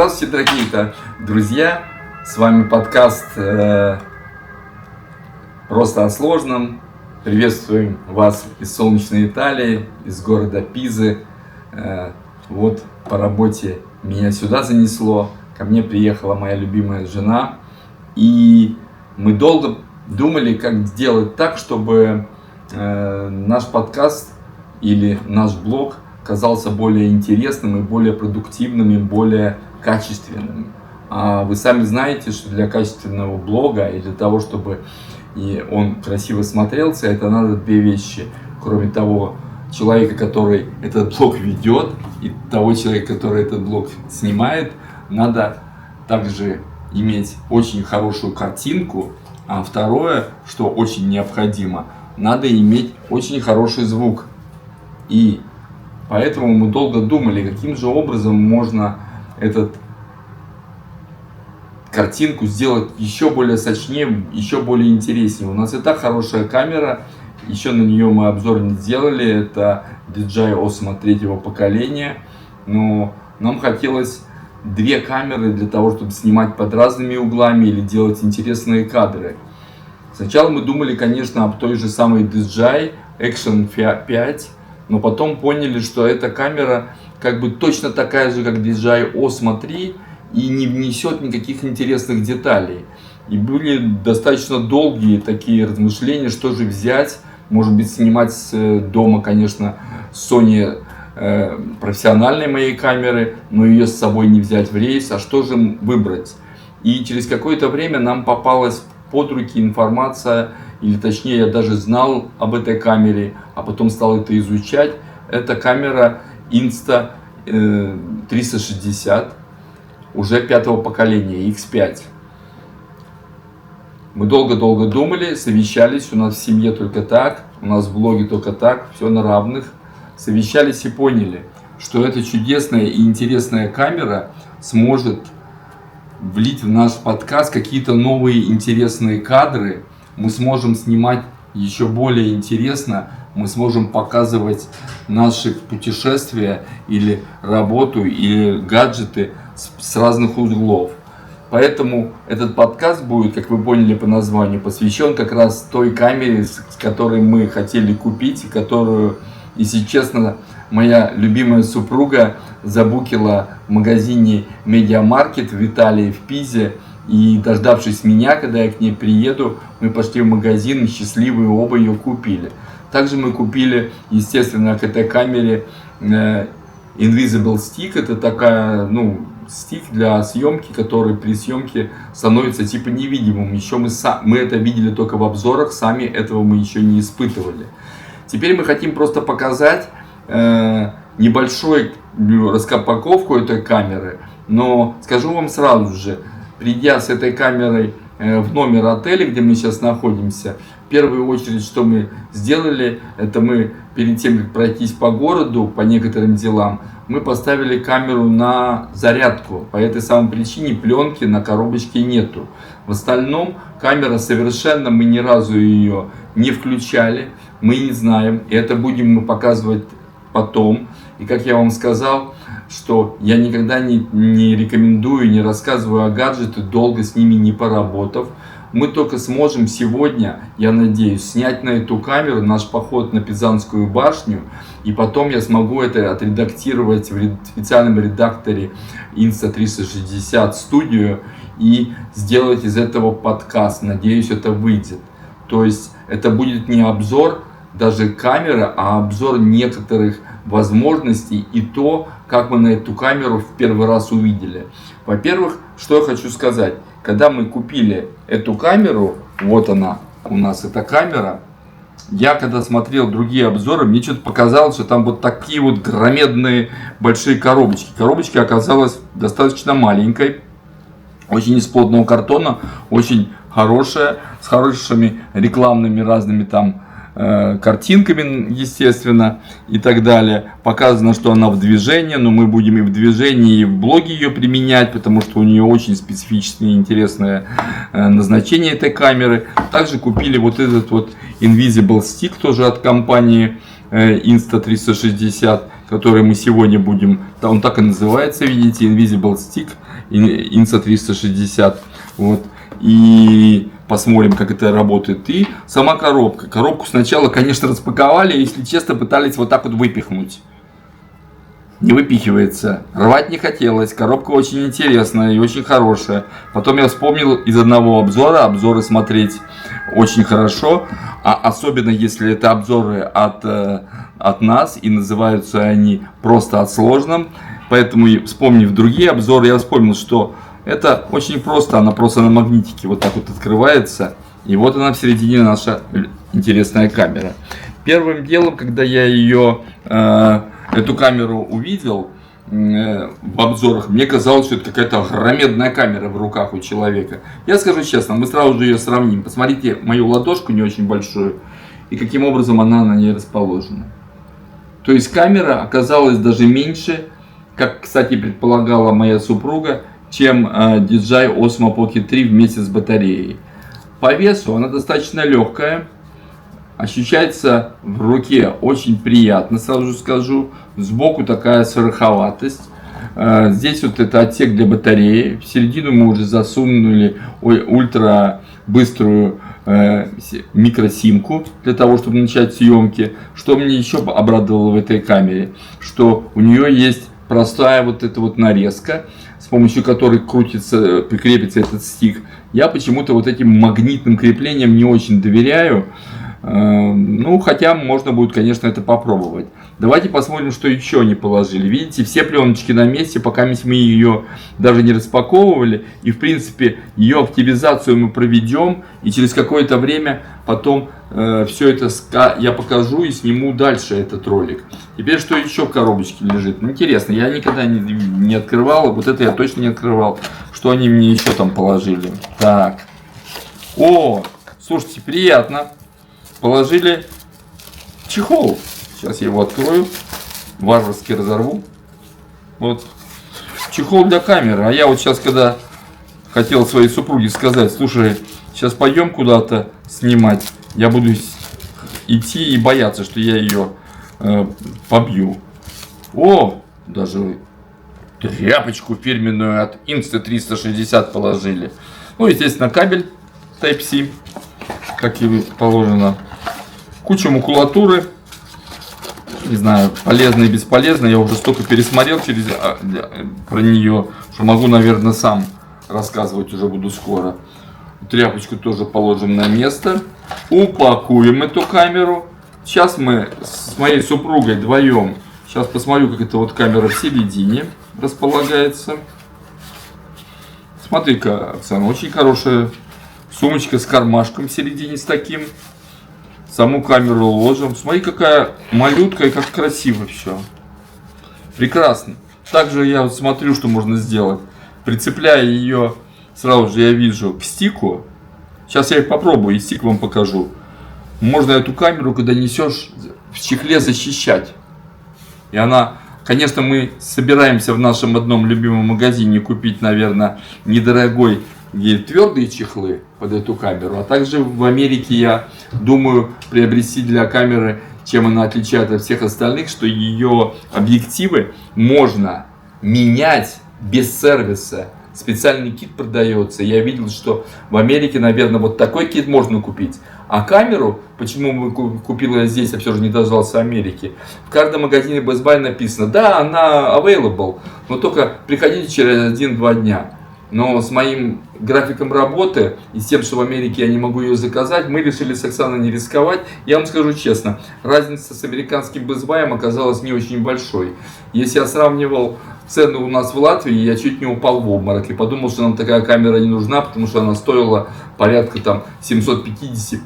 Здравствуйте, дорогие друзья! С вами подкаст «Просто о сложном». Приветствуем вас из солнечной Италии, из города Пизы. Вот по работе меня сюда занесло. Ко мне приехала моя любимая жена. И мы долго думали, как сделать так, чтобы наш подкаст или наш блог казался более интересным и более продуктивным и более качественным. А вы сами знаете, что для качественного блога и для того, чтобы он красиво смотрелся, это надо две вещи. Кроме того человека, который этот блог ведет, и того человека, который этот блог снимает, надо также иметь очень хорошую картинку. А второе, что очень необходимо, надо иметь очень хороший звук. И поэтому мы долго думали, каким же образом можно эту картинку сделать еще более сочнее, еще более интереснее. У нас и так хорошая камера, еще на нее мы обзор не сделали, это DJI Osmo 3-го поколения, но нам хотелось две камеры для того, чтобы снимать под разными углами или делать интересные кадры. Сначала мы думали, конечно, об той же самой DJI Action 5, но потом поняли, что эта камера как бы точно такая же, как DJI Osmo 3 и не внесет никаких интересных деталей. И были достаточно долгие такие размышления, что же взять. Может быть, снимать с дома, конечно, с Sony профессиональной моей камеры, но ее с собой не взять в рейс. А что же выбрать? И через какое-то время нам попалась под руки информация, или точнее я даже знал об этой камере, а потом стал это изучать. Это камера Insta360, уже 5-го поколения, X5. Мы долго-долго думали, совещались, у нас в семье только так, у нас в блоге только так, все на равных. Совещались и поняли, что эта чудесная и интересная камера сможет влить в наш подкаст какие-то новые интересные кадры. Мы сможем снимать еще более интересно, мы сможем показывать наши путешествия или работу, или гаджеты с разных углов. Поэтому этот подкаст будет, как вы поняли по названию, посвящен как раз той камере, с которой мы хотели купить, и которую, если честно, моя любимая супруга забукила в магазине Медиамаркет в Италии, в Пизе. И дождавшись меня, когда я к ней приеду, мы пошли в магазин и счастливые оба ее купили. Также мы купили, естественно, к этой камере Invisible Stick. Это такая, стик для съемки, который при съемке становится типа невидимым. Еще мы это видели только в обзорах, сами этого мы еще не испытывали. Теперь мы хотим просто показать небольшую распаковку этой камеры. Но скажу вам сразу же, придя с этой камерой в номер отеля, где мы сейчас находимся, в первую очередь, что мы сделали, это мы перед тем, как пройтись по городу, по некоторым делам, мы поставили камеру на зарядку. По этой самой причине пленки на коробочке нету. В остальном камера совершенно, мы ни разу ее не включали, мы не знаем. И это будем мы показывать потом. И как я вам сказал, что я никогда не рекомендую, не рассказываю о гаджетах, долго с ними не поработав. Мы только сможем сегодня, я надеюсь, снять на эту камеру наш поход на Пизанскую башню. И потом я смогу это отредактировать в специальном редакторе Insta360 Studio и сделать из этого подкаст. Надеюсь, это выйдет. То есть это будет не обзор даже камеры, а обзор некоторых возможностей и то, как мы на эту камеру в первый раз увидели. Во-первых, что я хочу сказать. Когда мы купили эту камеру, вот она у нас, эта камера, я когда смотрел другие обзоры, мне что-то показалось, что там вот такие вот громадные большие коробочки. Коробочка оказалась достаточно маленькой, очень из плотного картона, очень хорошая, с хорошими рекламными разными там картинками, естественно, и так далее. Показано, что она в движении, но мы будем и в движении, и в блоге ее применять, потому что у нее очень специфичное и интересное назначение этой камеры. Также купили вот этот вот Invisible Stick, тоже от компании Insta360, который мы сегодня будем, он так и называется, видите, Invisible Stick Insta360. Вот. И посмотрим, как это работает. И сама коробка. Коробку сначала, конечно, распаковали, если честно, пытались вот так вот выпихнуть. Не выпихивается. Рвать не хотелось. Коробка очень интересная и очень хорошая. Потом я вспомнил из одного обзора. Обзоры смотреть очень хорошо. А особенно если это обзоры от нас. И называются они просто от сложном. Поэтому, вспомнив другие обзоры, я вспомнил, что это очень просто. Она просто на магнитике вот так вот открывается. И вот она в середине, наша интересная камера. Первым делом, когда я эту камеру увидел в обзорах, мне казалось, что это какая-то огромная камера в руках у человека. Я скажу честно, мы сразу же ее сравним. Посмотрите мою ладошку не очень большую и каким образом она на ней расположена. То есть камера оказалась даже меньше, как, кстати, предполагала моя супруга, чем DJI Osmo Pocket 3 вместе с батареей. По весу она достаточно легкая. Ощущается в руке очень приятно, сразу же скажу. Сбоку такая шероховатость. Здесь вот это отсек для батареи. В середину мы уже засунули ультра быструю микросимку для того, чтобы начать съемки. Что мне еще обрадовало в этой камере, что у нее есть простая вот эта вот нарезка, с помощью которой крепится этот стик. Я почему-то вот этим магнитным креплением не очень доверяю. Ну, хотя можно будет, конечно, это попробовать. Давайте посмотрим, что еще они положили. Видите, все пленочки на месте, пока мы ее даже не распаковывали. И, в принципе, ее активизацию мы проведем. И через какое-то время потом все это я покажу и сниму дальше этот ролик. Теперь, что еще в коробочке лежит? Ну, интересно, я никогда не открывал. Вот это я точно не открывал. Что они мне еще там положили? Так. О, слушайте, приятно. Положили чехол. Сейчас я его открою. Варварски разорву. Вот. Чехол для камеры. А я вот сейчас, когда хотел своей супруге сказать, слушай, сейчас пойдем куда-то снимать, я буду идти и бояться, что я ее побью. О, даже тряпочку фирменную от Insta360 положили. Ну, естественно, кабель Type-C, как и положено. Куча макулатуры. Не знаю, полезно и бесполезно. Я уже столько пересмотрел про нее, что могу, наверное, сам рассказывать уже буду скоро. Тряпочку тоже положим на место. Упакуем эту камеру. Сейчас мы с моей супругой вдвоем. Сейчас посмотрю, как эта вот камера в середине располагается. Смотри-ка, Оксана, очень хорошая сумочка с кармашком в середине с таким. Саму камеру ложим. Смотри, какая малютка и как красиво все. Прекрасно. Также я вот смотрю, что можно сделать. Прицепляя ее, сразу же я вижу, к стику. Сейчас я их попробую и стик вам покажу. Можно эту камеру, когда несешь, в чехле защищать. И она, конечно, мы собираемся в нашем одном любимом магазине купить, наверное, недорогой твердые чехлы под эту камеру. А также в Америке я думаю приобрести для камеры, чем она отличается от всех остальных, что ее объективы можно менять без сервиса. Специальный кит продается. Я видел, что в Америке, наверное, вот такой кит можно купить. А камеру, почему мы купил ее здесь, я все же не дождался Америки. В каждом магазине Best Buy написано, да, она available, но только приходите через 1-2 дня. Но с моим графиком работы и с тем, что в Америке я не могу ее заказать, мы решили с Оксаной не рисковать. Я вам скажу честно, разница с американским Best Buy оказалась не очень большой. Если я сравнивал цены у нас в Латвии, я чуть не упал в обморок и подумал, что нам такая камера не нужна, потому что она стоила порядка там 750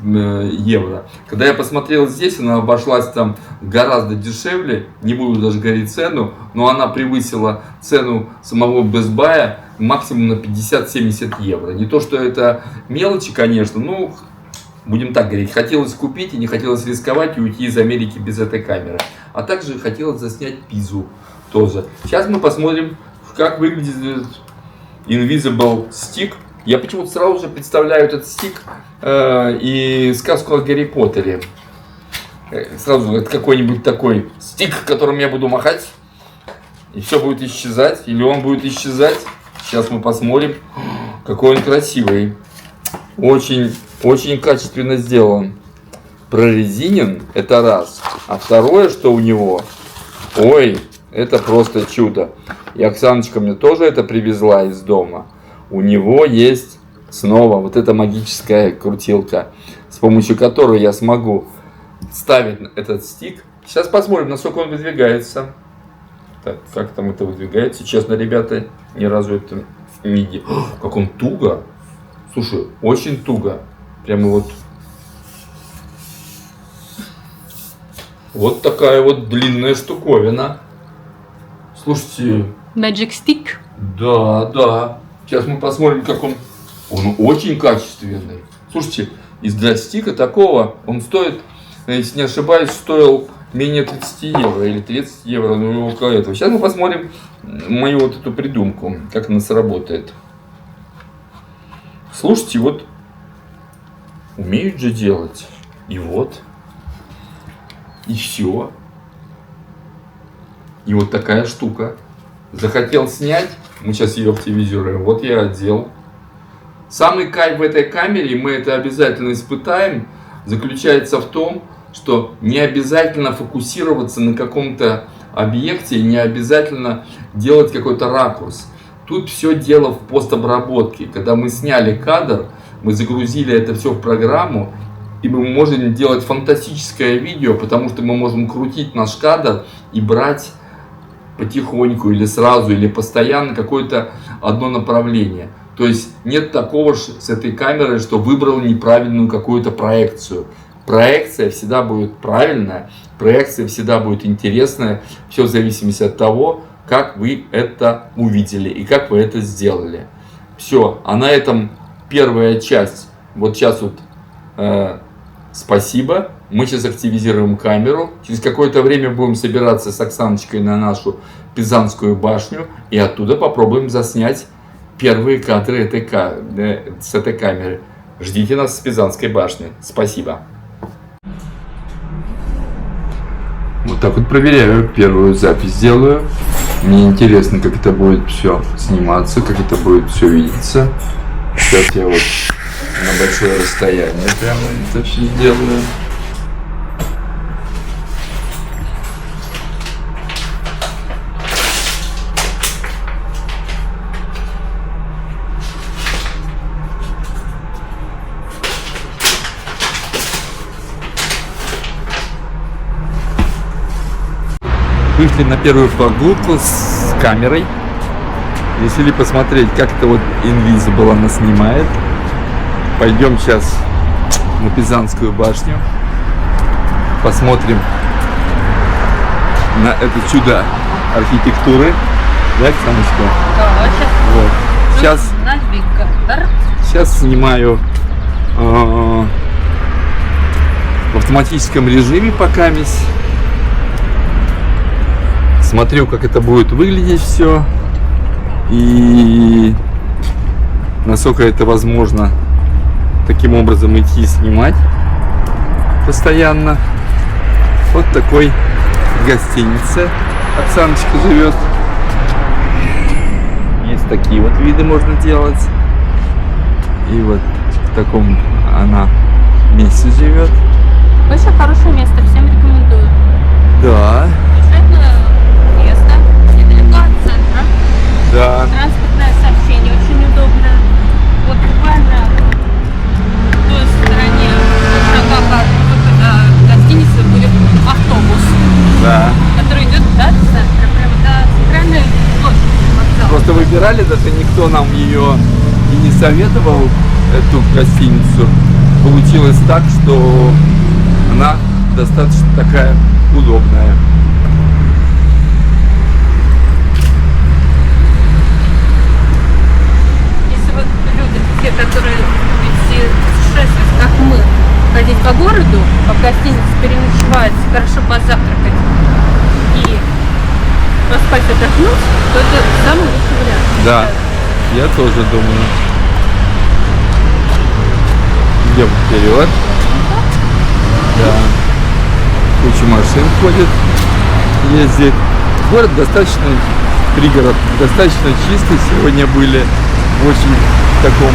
евро. Когда я посмотрел здесь, она обошлась там гораздо дешевле, не буду даже говорить цену, но она превысила цену самого Best Buy максимум на 50-70 евро. Не то, что это мелочи, конечно, но будем так говорить, хотелось купить и не хотелось рисковать и уйти из Америки без этой камеры. А также хотелось заснять Пизу тоже. Сейчас мы посмотрим, как выглядит Invisible Stick. Я почему-то сразу же представляю этот стик и сказку о Гарри Поттере. сразу это какой-нибудь такой стик, которым я буду махать, и все будет исчезать, или он будет исчезать. Сейчас мы посмотрим, какой он красивый. Очень, очень качественно сделан. Прорезинен, это раз. А второе, что у него, ой, это просто чудо. И Оксаночка мне тоже это привезла из дома. У него есть снова вот эта магическая крутилка, с помощью которой я смогу ставить этот стик. Сейчас посмотрим, насколько он выдвигается. Так, как там это выдвигается? Честно, ребята, ни разу это не видел. Как он туго. Слушай, очень туго. Прямо вот. Вот такая вот длинная штуковина. Слушайте. Magic Stick? Да, да. Сейчас мы посмотрим, как он. Он очень качественный. Слушайте, из-за стика такого он стоит, если не ошибаюсь, стоил менее 30 евро или 30 евро, ну около этого. Сейчас мы посмотрим мою вот эту придумку, как она сработает. Слушайте, вот умеют же делать. И вот. И все. И вот такая штука. Захотел снять, мы сейчас ее оптимизируем. Вот я одел. Самый кайф в этой камере, мы это обязательно испытаем, заключается в том, что не обязательно фокусироваться на каком-то объекте, не обязательно делать какой-то ракурс. Тут все дело в постобработке. Когда мы сняли кадр, мы загрузили это все в программу, и мы можем делать фантастическое видео, потому что мы можем крутить наш кадр и брать потихоньку или сразу, или постоянно какое-то одно направление. То есть нет такого же с этой камерой, что выбрал неправильную какую-то проекцию. Проекция всегда будет правильная, проекция всегда будет интересная. Все в зависимости от того, как вы это увидели и как вы это сделали. Все, а на этом первая часть. Вот сейчас вот спасибо. Мы сейчас активизируем камеру. Через какое-то время будем собираться с Оксаночкой на нашу Пизанскую башню. И оттуда попробуем заснять первые кадры с этой камеры. Ждите нас с Пизанской башни. Спасибо. Вот так вот проверяю. Первую запись делаю. Мне интересно, как это будет все сниматься, как это будет все видеться. Сейчас я вот на большое расстояние прямо это все сделаю. Вышли на первую прогулку с камерой. Решили посмотреть, как это вот Invisible она снимает. Пойдем сейчас на Пизанскую башню. Посмотрим на это чудо архитектуры. Да, Оксаночка? Да, сейчас. Вот. Сейчас, Навигатор. сейчас снимаю в автоматическом режиме пока мись. Смотрю, как это будет выглядеть все. И насколько это возможно таким образом идти и снимать постоянно. Вот такой гостинице Оксаночка живет. Есть такие вот виды можно делать. И вот в таком она месте живет. Очень хорошее место, всем рекомендую. Да. Место недалеко от центра. Да. Транспортное сообщение очень удобно. Вот буквально в той стороне шага от выхода гостиницы будет автобус, Да. который идет до центра, прямо до центральной площади вокзала. Просто выбирали, даже никто нам ее и не советовал, эту гостиницу. Получилось так, что она достаточно такая удобная. Если вот люди, те, которые любят путешествовать, как мы, ходить по городу, а в гостинице переночевать, хорошо позавтракать и поспать, отдохнуть, то это самый лучший вариант. Да, я тоже думаю. Идем вперед. Да. куча машин ходит, ездит. Город достаточно, пригород достаточно чистый. Сегодня были в очень таком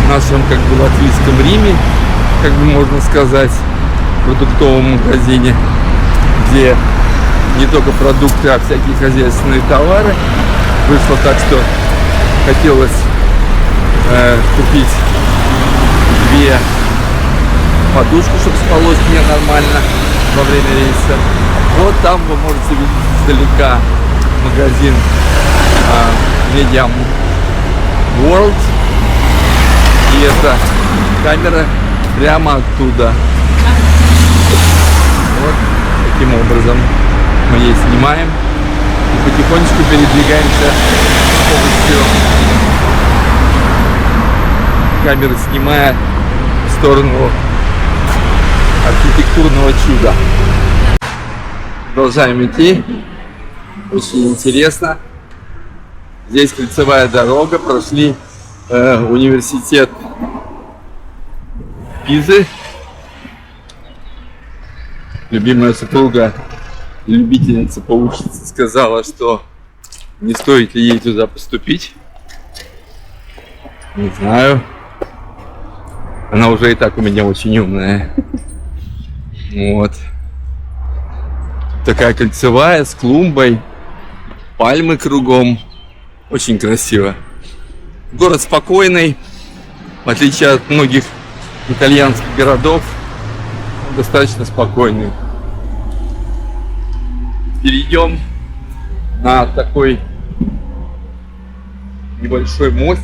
нашем, как бы, латвийском Риме, как бы можно сказать, продуктовом магазине, где не только продукты, а всякие хозяйственные товары. Вышло так, что хотелось купить 2 подушки, чтобы спалось мне нормально во время рейса. Вот там вы можете видеть издалека магазин Media World. И эта камера прямо оттуда. Вот таким образом мы ей снимаем и потихонечку передвигаемся с помощью камеры, снимая в сторону архитектурного чуда. Продолжаем идти. Очень интересно. Здесь кольцевая дорога. Прошли университет Пизы. Любимая супруга, любительница поучиться, сказала, что не стоит ли ей туда поступить. Не знаю. Она уже и так у меня очень умная. Вот. Такая кольцевая, с клумбой, пальмы кругом. Очень красиво. Город спокойный, в отличие от многих итальянских городов, достаточно спокойный. Перейдем на такой небольшой мост,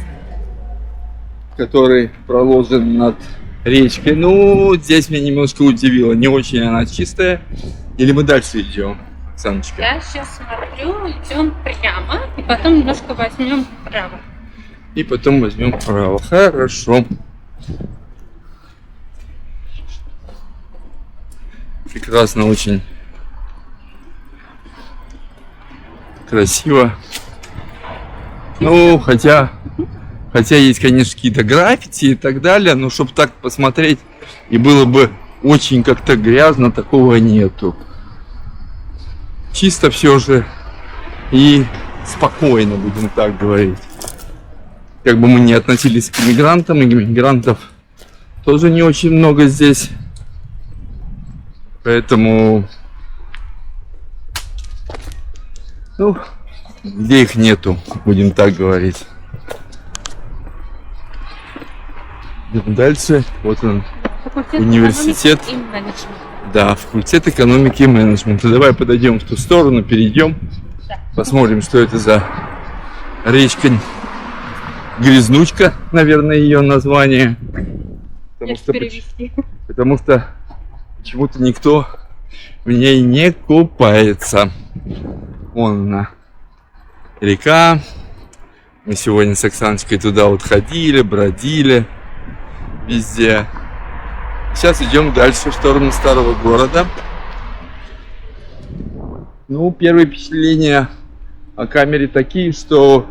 который проложен над речкой. Ну, здесь меня немножко удивило. Не очень она чистая. Или мы дальше идем, Оксаночка? Я сейчас смотрю, идем прямо, и потом немножко возьмем вправо. И потом возьмем вправо. Хорошо. Прекрасно, очень красиво. Ну, хотя есть, конечно, какие-то граффити и так далее, но чтобы так посмотреть и было бы очень как-то грязно, такого нету. Чисто все же и спокойно, будем так говорить. Как бы мы ни относились к иммигрантам, иммигрантов тоже не очень много здесь. Поэтому, ну, где их нету, будем так говорить. Идем дальше. Вот он, университет. Да, факультет экономики и менеджмента. Давай подойдем в ту сторону, перейдем. Да. Посмотрим, что это за речка. Грязнучка, наверное, ее название. Потому что почему-то никто в ней не купается. Вон она, река. Мы сегодня с Оксаночкой туда вот ходили, бродили везде. Сейчас идем дальше в сторону старого города. Ну, первые впечатления о камере такие, что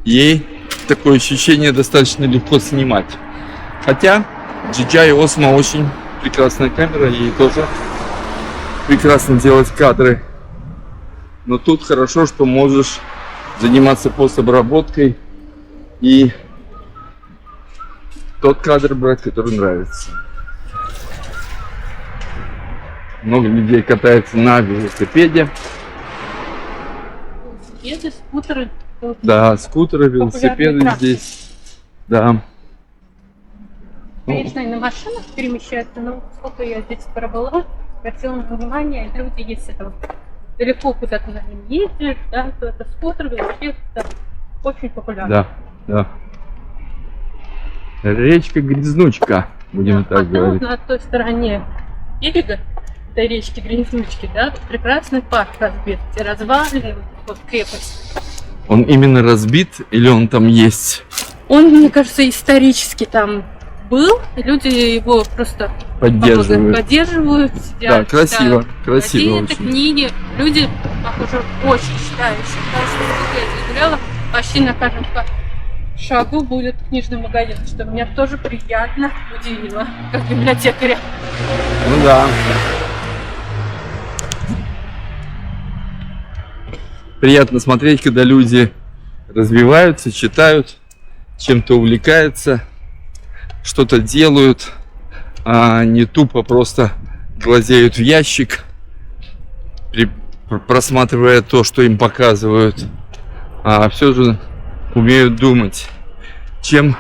ей такое ощущение достаточно легко снимать. Хотя DJI Osmo очень прекрасная камера, ей тоже прекрасно делать кадры. Но тут хорошо, что можешь заниматься постобработкой и тот кадр брать, который нравится. Много людей катается на велосипеде. Велосипеды, скутеры. Да, скутеры, велосипеды здесь. Да. Конечно, и на машинах перемещаются, но сколько я здесь пробыла, обратила внимание, люди, если там далеко куда-то на ним ездят, да, то это скутер, велосипед, да, очень популярно. Да, да. Речка Грязнучка, будем так говорить. На той стороне берега этой речки Грязнучки, да, прекрасный парк разбит, и развалины, вот крепость. Он именно разбит или он там есть? Он, мне кажется, исторически там был, люди его просто поддерживают, да, красиво, красиво очень. Книги, люди, похоже, очень считают, что я гуляла, почти на каждом шагу будет книжный магазин, что меня тоже приятно удивило, как библиотекаря. Ну да. приятно смотреть, когда люди развиваются, читают, чем-то увлекаются, что-то делают, а не тупо просто глазеют в ящик, просматривая то, что им показывают, а все же умеют думать. Чем,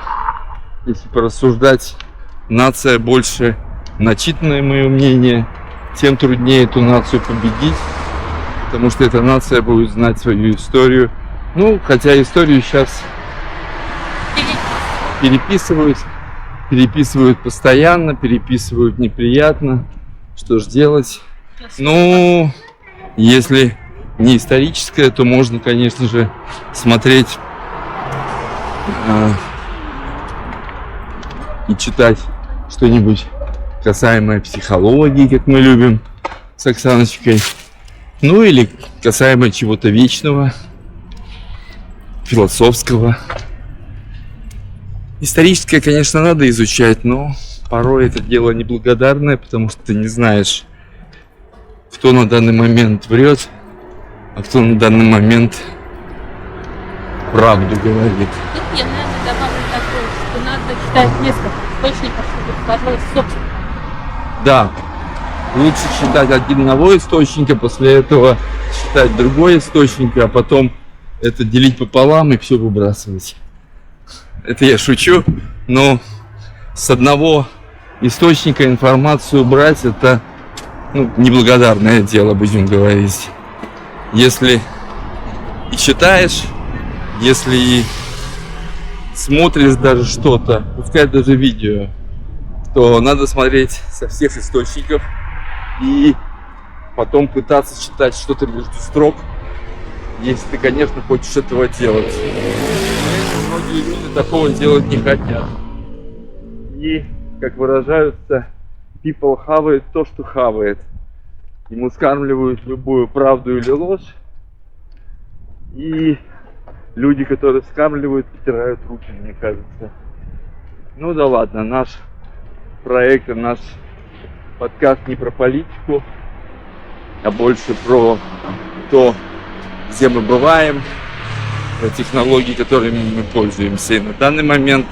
если порассуждать, нация больше начитанное, мое мнение, тем труднее эту нацию победить, потому что эта нация будет знать свою историю. Ну, хотя историю сейчас переписывают постоянно, переписывают неприятно. Что ж делать? Ну, если не историческое, то можно, конечно же, смотреть и читать что-нибудь касаемое психологии, как мы любим с Оксаночкой. Ну или касаемо чего-то вечного, философского. Историческое, конечно, надо изучать, но порой это дело неблагодарное, потому что ты не знаешь, кто на данный момент врет, а кто на данный момент правду говорит. Тут я, наверное, добавлю такое, что надо читать несколько источников, чтобы сложилось собственно. Да, лучше читать одного источника, после этого читать другой источник, а потом это делить пополам и все выбрасывать. Это я шучу, но с одного источника информацию брать — это неблагодарное дело, будем говорить. Если и читаешь, если и смотришь даже что-то, пускай даже видео, то надо смотреть со всех источников и потом пытаться читать что-то между строк, если ты, конечно, хочешь этого делать. Многие люди такого делать не хотят. И, как выражаются, people хавает то, что хавает. Ему скармливают любую правду или ложь. И люди, которые скармливают, потирают руки, мне кажется. Ну да ладно, наш проект, наш подкаст не про политику, а больше про то, где мы бываем, про технологии, которыми мы пользуемся. И на данный момент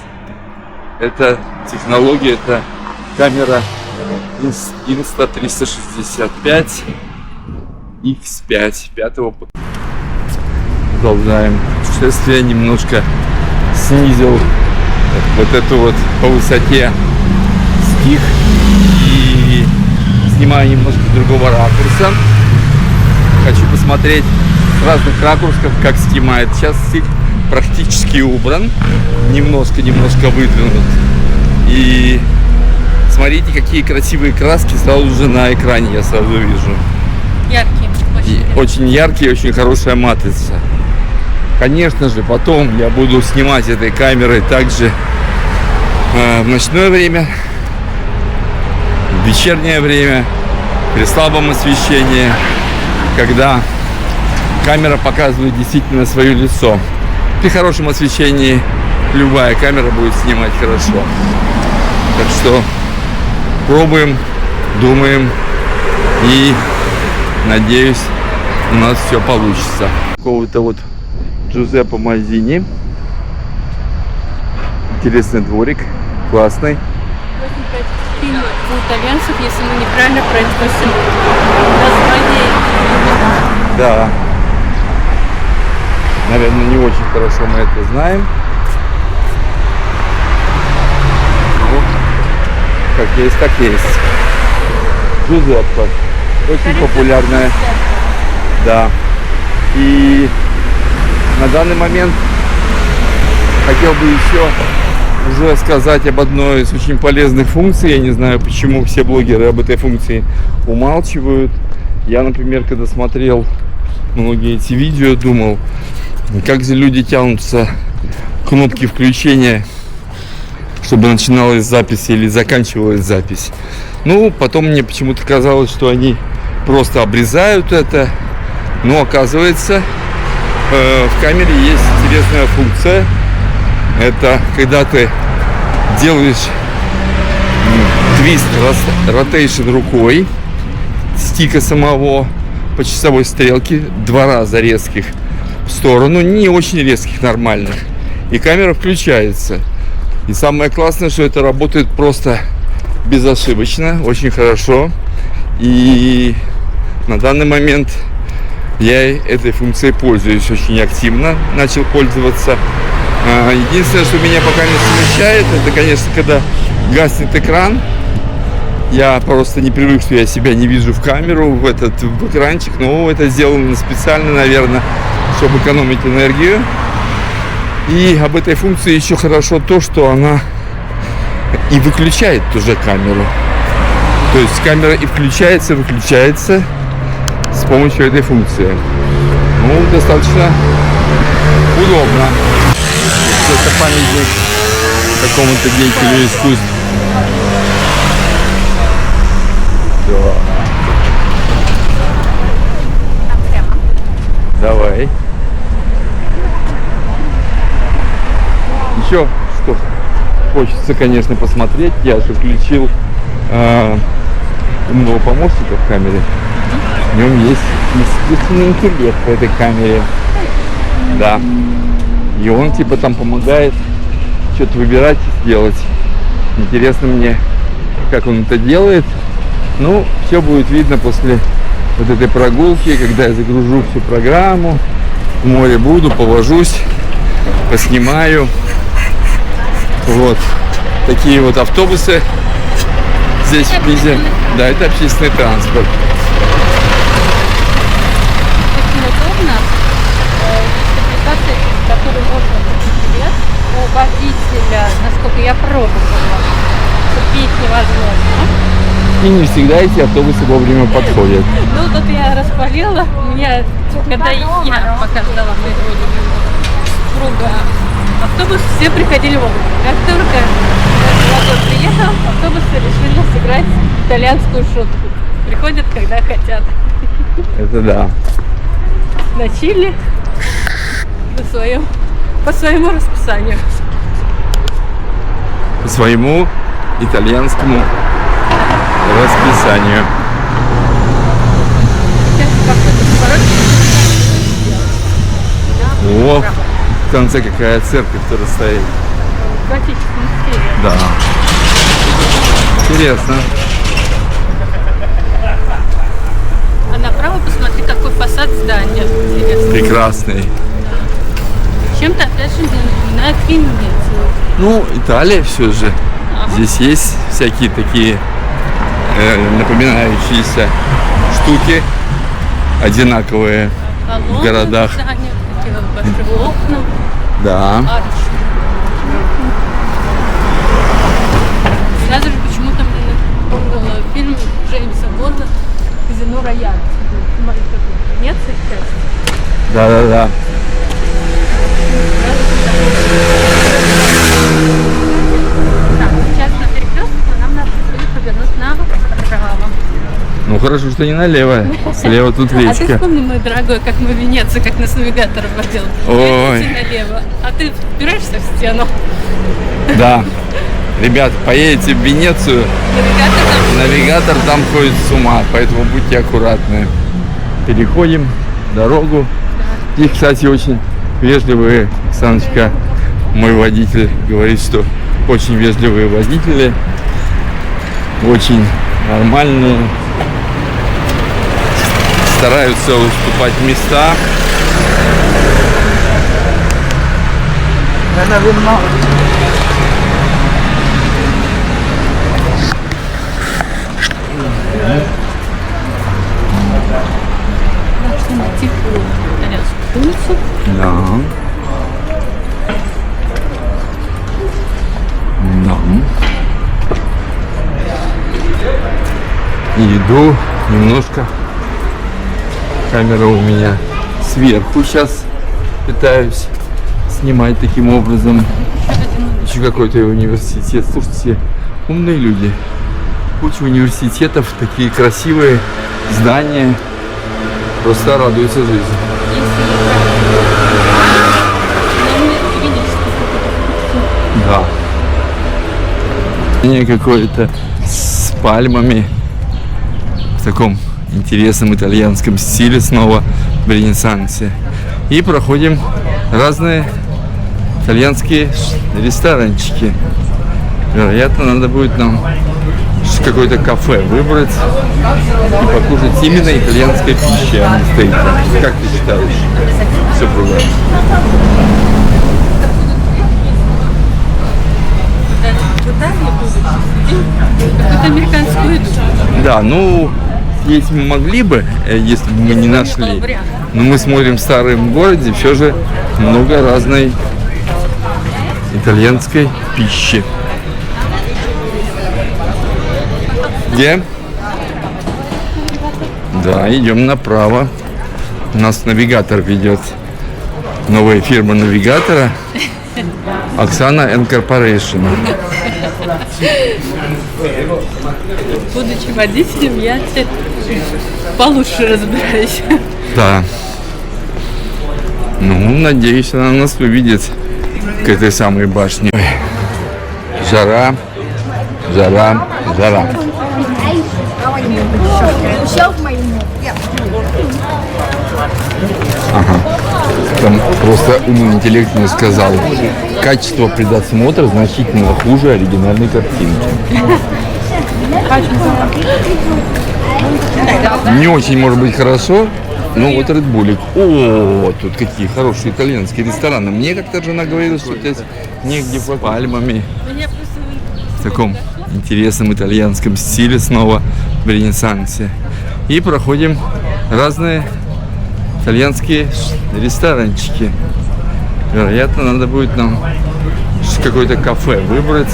эта технология, это камера Insta365 X5 5-го. Продолжаем путешествие. Немножко снизил вот эту вот по высоте стих и снимаю немножко с другого ракурса. Хочу посмотреть с разных ракурсов, как снимает. Сейчас стих практически убран, немножко выдвинут. И смотрите, какие красивые краски сразу же на экране я сразу вижу. Яркие. Очень яркие, очень хорошая матрица. Конечно же, потом я буду снимать этой камерой также в ночное время, в вечернее время, при слабом освещении, когда камера показывает действительно свое лицо. При хорошем освещении любая камера будет снимать хорошо. Так что пробуем, думаем и надеюсь, у нас все получится. Какого-то вот Джузеппе Мазини. Интересный дворик, классный. 85 фильмов у итальянцев, если мы неправильно произносим название. Да. Наверное, не очень хорошо мы это знаем. Ну, как есть, так есть. Джузеппе. Очень популярная. Да. И на данный момент хотел бы еще уже сказать об одной из очень полезных функций. Я не знаю, почему все блогеры об этой функции умалчивают. Я, например, когда смотрел многие эти видео, думал, как же люди тянутся к кнопке включения, чтобы начиналась запись или заканчивалась запись. Ну, потом мне почему-то казалось, что они просто обрезают это. Но оказывается, в камере есть интересная функция. Это когда ты делаешь твист, ротейшн рукой стика самого, по часовой стрелке 2 раза резких в сторону, не очень резких, нормальных. И камера включается. И самое классное, что это работает просто безошибочно, очень хорошо. И на данный момент я этой функцией пользуюсь очень активно, начал пользоваться. Единственное, что меня пока не смущает, это, конечно, когда гаснет экран. Я просто не привык, что я себя не вижу в камеру, в экранчик. Но это сделано специально, наверное, чтобы экономить энергию. И об этой функции еще хорошо то, что она и выключает тоже камеру. То есть камера и включается, выключается с помощью этой функции. Ну, достаточно удобно. Это памятник какому-то деятелю искусств. Да. Давай. Еще что хочется, конечно, посмотреть. Я же включил умного помощника в камере. В нем есть искусственный интеллект в этой камере. Да. И он типа там помогает что-то выбирать и сделать. Интересно мне, как он это делает. Ну, все будет видно после вот этой прогулки, когда я загружу всю программу. В море буду, повожусь, поснимаю. Вот. Такие вот автобусы здесь в Пизе. Да, это общественный транспорт. Очень удобно. Есть аппликация, через которую можно купить билет. У водителя, насколько я пробовала, купить невозможно. И не всегда эти автобусы вовремя подходят. Ну, тут я распалила. Меня, когда я пока ждала моего супруга, автобус все приходили вовремя. Как только молодой приехал, автобусы решили сыграть итальянскую шутку. Приходят, когда хотят. Это да. На Чили по своему расписанию. По своему итальянскому расписанию. Сейчас какой-то поворот. О, в конце какая церковь-то стоит. В готическом стиле. Да. Интересно. А направо посмотри, какой фасад здания. Интересно. Прекрасный. Чем-то опять же напоминает Венецию. Ну, Италия все же. Здесь есть всякие такие напоминающиеся штуки, одинаковые в городах. Здания, такие вот большие окна, Да. арочки. Сразу же почему-то мне напомнила фильм Джеймса Бонда «Казино Рояль». Смотри, как Венеция часть. Да. Так, сейчас на перекресток, но нам надо будет повернуть направо. Ну хорошо, что не налево. Слева тут А ты речка. вспомни, мой дорогой, как мы в Венеции, как нас навигатор водил. Ой. Идите налево, а ты впираешься в стену. Да. Ребят, поедете в Венецию, навигатор там ходит с ума, поэтому будьте аккуратны. Переходим дорогу. И, кстати, очень вежливые, Саночка, мой водитель, говорит, что очень вежливые водители, очень нормальные, стараются уступать места. Нужно найти итальянскую улицу. Да. Да. И иду немножко. Камера у меня сверху сейчас пытаюсь снимать таким образом. Еще какой-то университет. Слушайте, умные люди. Куча университетов, такие красивые здания. Просто радуются жизни. Да. Не какое-то с пальмами в таком интересном итальянском стиле снова в Ренессансе. И проходим разные итальянские ресторанчики. Вероятно, надо будет нам какое-то кафе выбрать и покушать именно итальянской пищи, а не стейка. Как ты считаешь, супруга? Какую-то американскую еду. Да, ну, есть мы могли бы, если бы мы не нашли. Но мы смотрим в старом городе, все же много разной итальянской пищи. Где? Да, идем направо. Нас навигатор ведет. Новая фирма навигатора. Оксана Corporation. Будучи водителем, я теперь получше разбираюсь. Да. Ну, надеюсь, она нас увидит к этой самой башне. Ой. Жара, жара, жара. Ага. Там просто умный интеллект мне сказал, качество предосмотра значительно хуже оригинальной картинки. Не очень может быть хорошо, но вот Red Bull. О, тут какие хорошие итальянские рестораны. Мне как-то жена говорила, что здесь негде под пальмами. В таком интересном итальянском стиле снова в Ренессансе. И проходим разные итальянские ресторанчики. Вероятно, надо будет нам какое-то кафе выбрать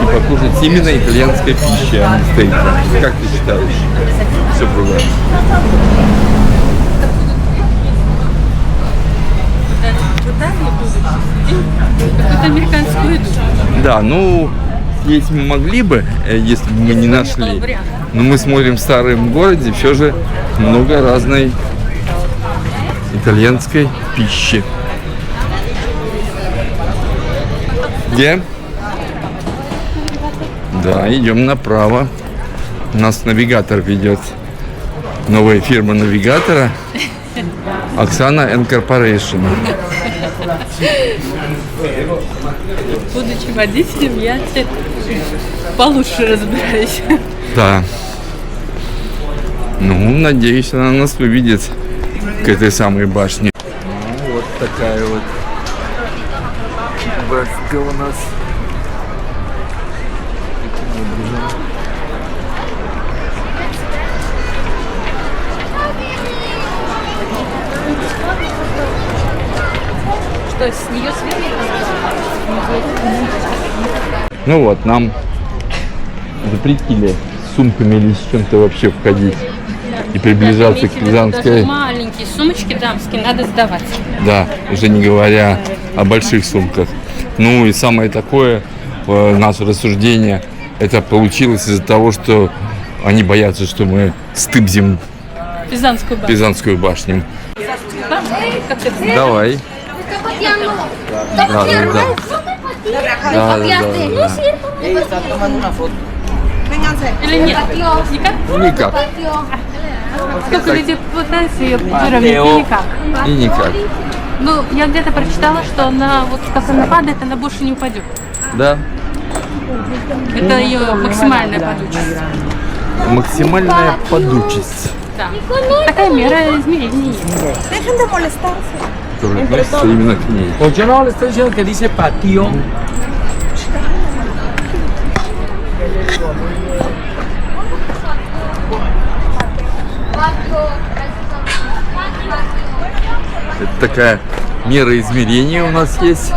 и покушать именно итальянской пищи, а не стейка. Как ты считаешь, супруга? Какую-то американскую еду. Да, ну, есть мы могли бы, если бы мы не нашли. Но мы смотрим в старом городе, все же много разной итальянской пищи. Где? Да, идем направо. Нас навигатор ведет. Новая фирма навигатора. Оксана Corporation. Будучи водителем, я теперь получше разбираюсь. Да. Ну, надеюсь, она нас увидит к этой самой башне. Ну, вот такая вот башка у нас. Что, с нее сверху? Ну вот, нам запретили с сумками или с чем-то вообще входить и приближаться к Пизанской. Даже маленькие сумочки дамские надо сдавать. Да, уже не говоря о больших сумках. Ну и самое такое, наше рассуждение, это получилось из-за того, что они боятся, что мы стыбзим Пизанскую башню. Пизанскую башню. Как это? Давай. Да. Или нет? Никак? Никак. Сколько людей пытаются ее выровнять, и никак. И никак. Ну, я где-то прочитала, что она, вот как она падает, она больше не упадет. Да. Это ее максимальная падучесть. Максимальная падучесть, Да. Такая мера измерения есть. Dejen de molestarse. которая относится именно к ней. Pues yo no le estoy diciendo que dice patio. Это такая мера измерения у нас есть.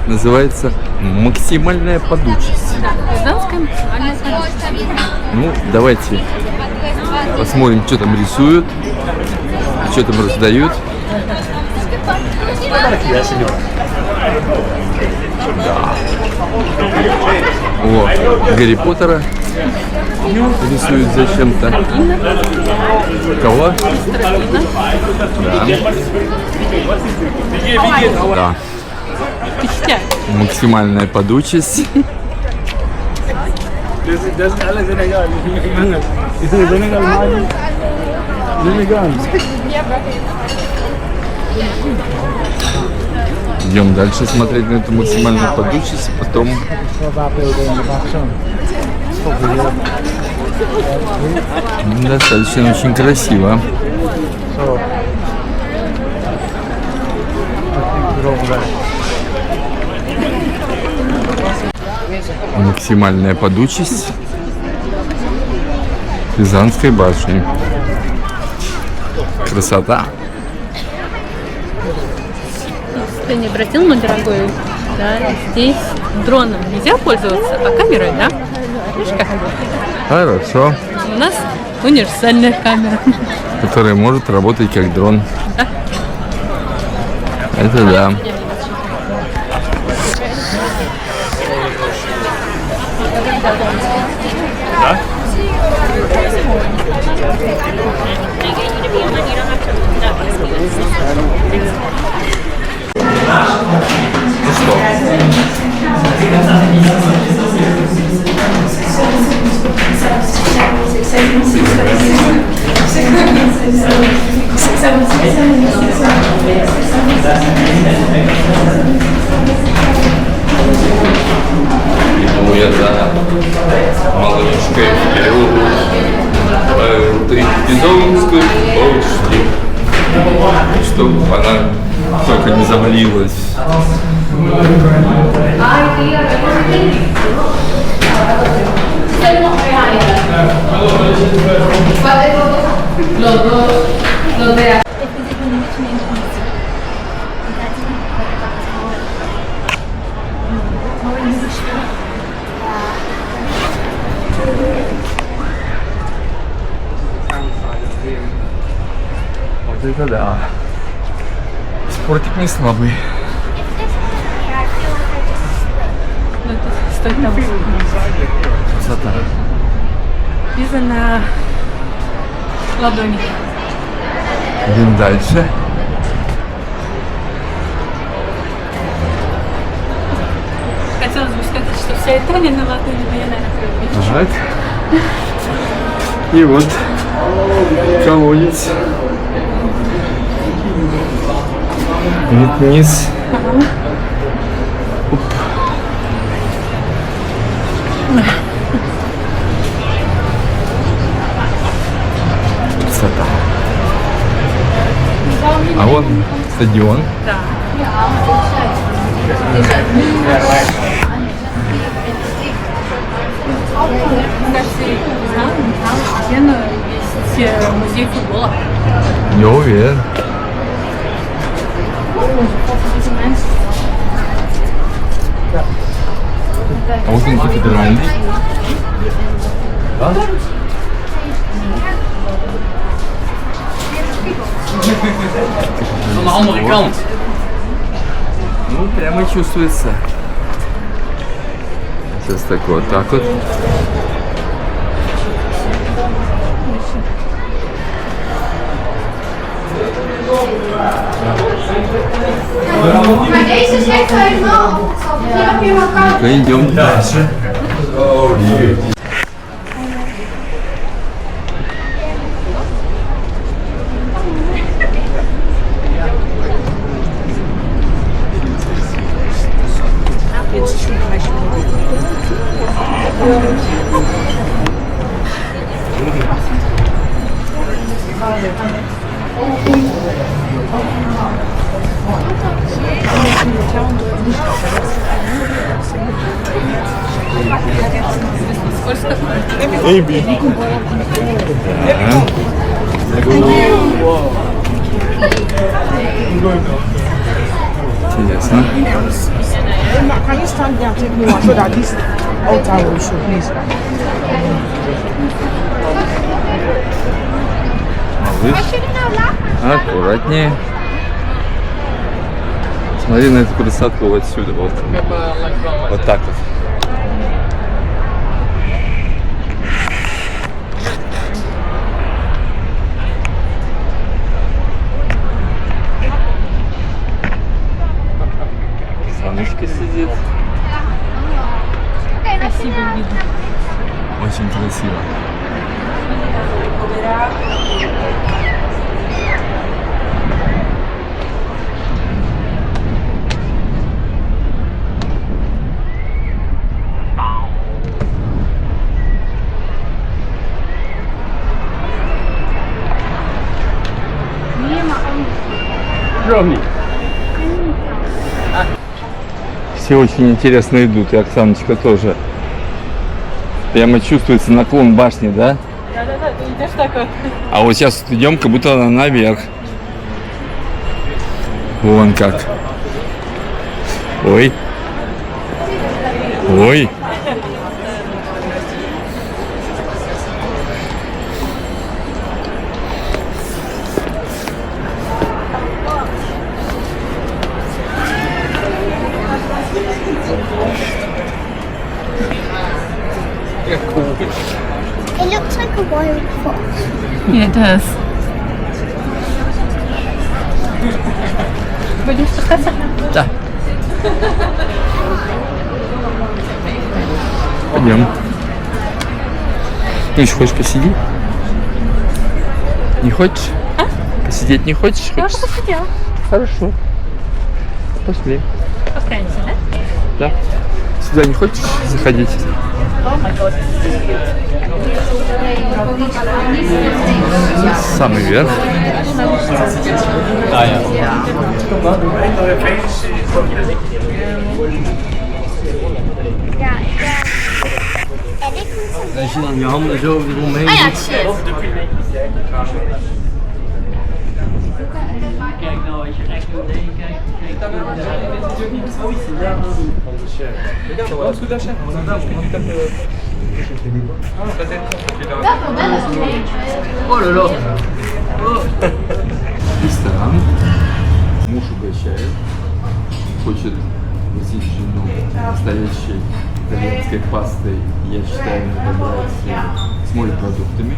Называется максимальная падучесть. Да, пизанская максимальная падучесть. Ну, давайте посмотрим, что там рисуют, что там раздают. Да. О, Гарри Поттера рисуют зачем-то. Кого? Да. Да. Впечатляет. Максимальная падучесть. Идем дальше смотреть на эту максимальную подучесть, потом достаточно очень красиво. Максимальная подучесть Пизанской башни. Красота. Ты не обратил, мой дорогой, да, здесь дроном нельзя пользоваться, а камерой, да? Видишь, как? Хорошо. У нас универсальная камера. Которая может работать как дрон. Да. Это да. Ну что? Иду я за малышкой в переулок. Ты Пизанскую почти. Чтобы она только не завалилась. Вот это да. Спортик не слабый. Ну, это стоит того. Красота. Виза на ладони. Идем дальше. Хотелось бы сказать, что вся Италия на ладони, но я, наверное, Так. И вот колодец. Вид вниз. Оп. Красота. А вон стадион. Да. Кстати, знал, стену есть музей футбола. Не уверен. А вот он кафедральный. Да? Ну, прямо чувствуется. Сейчас так вот так вот. Ну-ка, идем дальше. Интересно. Can you stand there and take me one so that this altar will show, please? Аккуратнее. Смотри на эту красоту вот отсюда. Вот. Вот так вот. Санушка сидит. Красиво видно. Очень красиво. Все очень интересно идут, и Оксаночка тоже. Прямо чувствуется наклон башни, да? Да-да-да, ты идешь так вот. А вот сейчас идем, как будто наверх. Вон как. Ой. Ой. It looks like a wild fox. Yeah, it does. Будем спускаться? Да. Пойдем. Ну, еще хочешь посидеть? Не хочешь? Посидеть не хочешь? Я уже Хочешь? посидела. Хорошо. Пошли. Постараемся, да? Да. Сюда не хочешь заходить? Самый верх. Als je dan je handen zo eromheen Ah ja, doet. shit. Kijk nou, als je recht doet, nee, kijk. Oh là là. Ресторан. Муж угощает. Хочет возить жену настоящей итальянской пастой. Я считаю, надо брать с морепродуктами.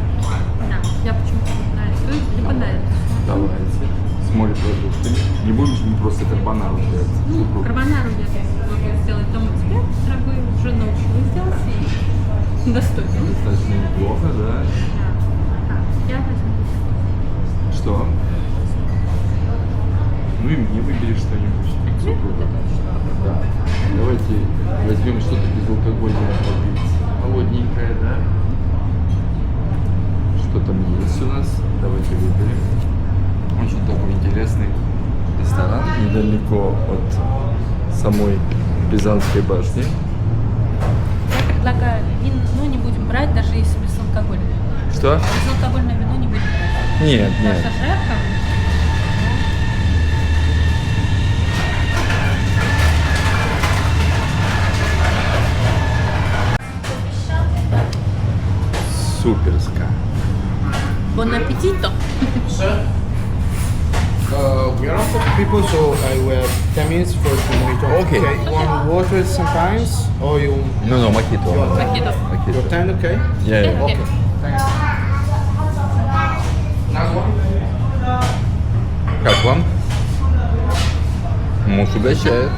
Да. Я почему-то не знаю, стоит или понравится. Давайте. С морепродуктами. Не будем же мы просто карбонару делать. Ну, карбонару я могу сделать дома тебе, дорогой, с женой. Вы сделаете и достойно. Достаточно неплохо, да? Да. Я возьму. Что? Ну и мне выбери что-нибудь. Супруга. Да. Давайте возьмем что-то безалкогольное попить. Холодненькое, да? Что там есть у нас? Давайте выберем. Очень такой интересный ресторан. Недалеко от самой Пизанской башни. Я предлагаю вино не будем брать, даже если безалкогольное. Что? Безалкогольное вино не будем брать. Нет, нет. Наша жертва. Суперска. Бон аппетито! We are not for people, so I will 10 minutes for the mojito. Okay. You want water sometimes, or you No, мохито. Мохито. your 10, okay? Я. Окей. Как вам? Муж угощает.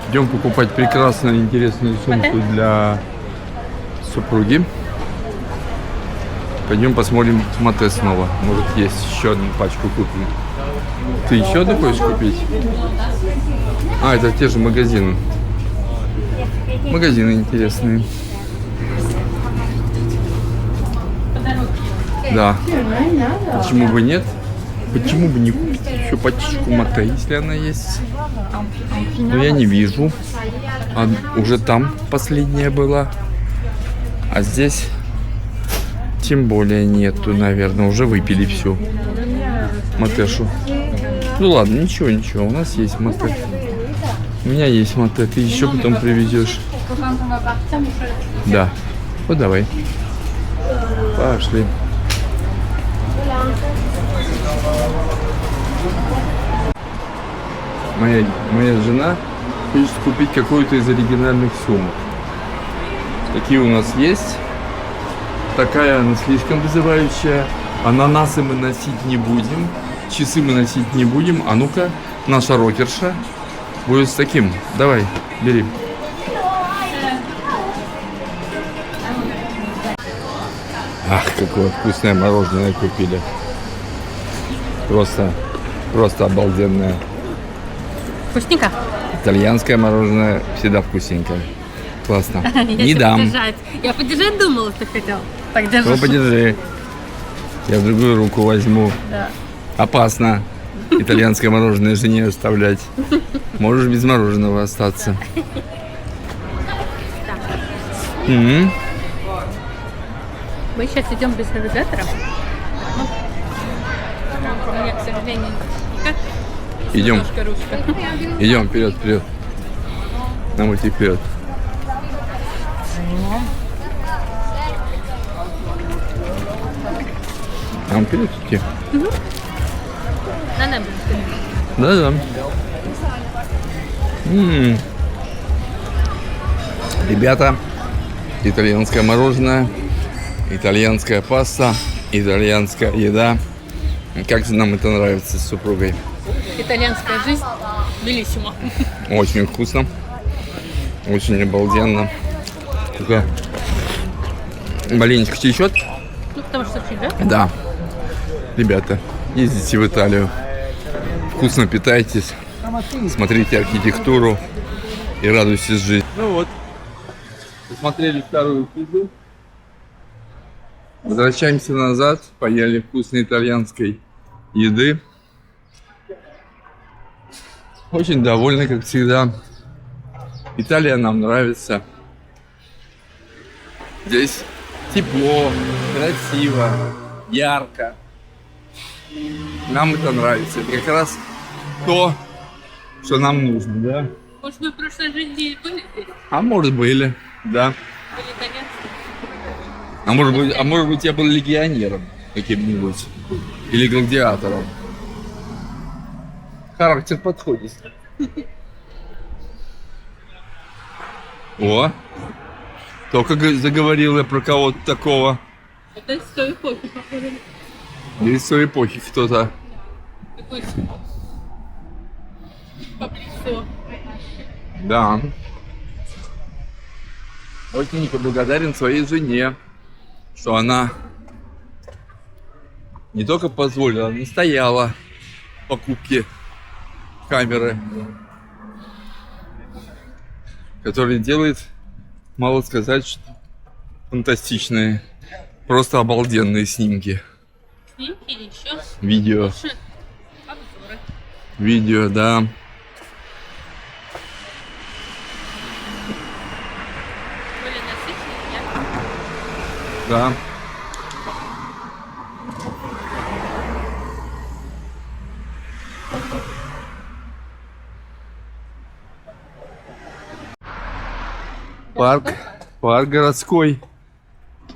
Идем покупать прекрасную интересную сумку для супруги. Пойдем посмотрим в Мате снова. Может, есть еще одну пачку купим. Ты еще одну хочешь купить? А, это те же магазины. Магазины интересные. Да. Почему бы нет? Почему бы не купить еще пачечку Мате, если она есть? Но я не вижу. А уже там последняя была. А здесь тем более нету, наверное. Уже выпили всю Матешу. Ну ладно, ничего, ничего. У нас есть Мате. У меня есть Мате. Ты еще потом привезешь. Да. Вот давай. Пошли. Моя жена хочет купить какую-то из оригинальных сумок. Такие у нас есть. Такая она слишком вызывающая. Ананасы мы носить не будем. Часы мы носить не будем. А ну-ка, наша рокерша будет с таким. Давай, бери. Ах, какое вкусное мороженое купили. Просто обалденное. Вкусненько? Итальянское мороженое всегда вкусненькое. Классно. Я Не тебя дам. подержать. Я подержать думала, ты хотел. Так держи. Ну, подержи. Я другую руку возьму. Да. Опасно. Итальянское мороженое жене оставлять. Можешь без мороженого остаться. М. Мы сейчас идем без навигатора. У меня, к сожалению, никак. Идем. Немножко ручка. Идем вперед, вперед. Нам идти вперед. Нам вперед идти. На небо. Да-да. Ребята, итальянское мороженое, итальянская паста, итальянская еда. Как же нам это нравится с супругой. Итальянская жизнь. Белиссимо. Очень вкусно. Очень обалденно. Только маленечко течет. Ну, потому что чуть, да? Да. Ребята, ездите в Италию. Вкусно питайтесь. Смотрите архитектуру и радуйтесь жизни. Ну вот. Посмотрели вторую пиццу. Возвращаемся назад. Поели вкусной итальянской еды. Очень довольны, как всегда. Италия нам нравится. Здесь тепло, красиво, ярко. Нам это нравится. Это как раз то, что нам нужно, да? Может, мы в прошлой жизни были здесь? А может были, да. Были итальянцы? А может быть я был легионером каким-нибудь. Или гладиатором. Характер подходит. О! Только заговорила про кого-то такого. Это из той эпохи, похоже. Из той эпохи кто-то. Такой поблизо. Да. Очень благодарен своей жене, что она не только позволила, но настояла в покупке камеры, которая делает, мало сказать, что фантастичные, просто обалденные снимки. Снимки или еще Видео, лучше обзоры. видео, да. Более насыщенные, яркие. Да. Парк городской.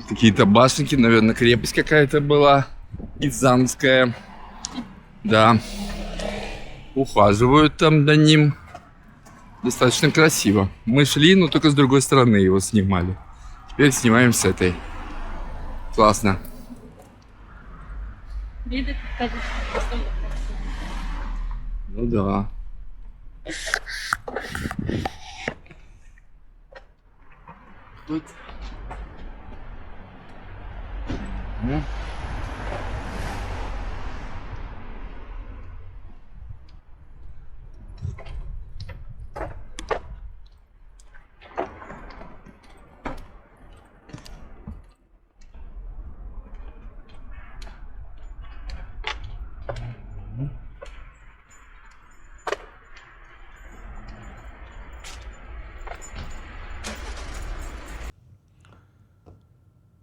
Какие-то башенки, наверное, крепость какая-то была. Пизанская. Да. Ухаживают там за ним. Достаточно красиво. Мы шли, но только с другой стороны его снимали. Теперь снимаем с этой. Классно. Виды, конечно, просто Ну да. Тут. Ну.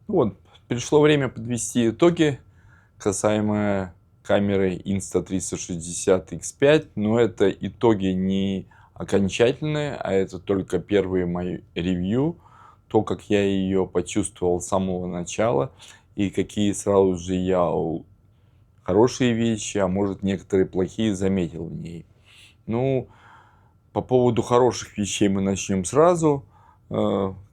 Вот, пришло время подвести итоги касаемо камеры Insta360 X5, но это итоги не окончательные, а это только первые мои ревью, то, как я ее почувствовал с самого начала и какие сразу же я хорошие вещи, а может некоторые плохие заметил в ней. Ну, по поводу хороших вещей мы начнем сразу.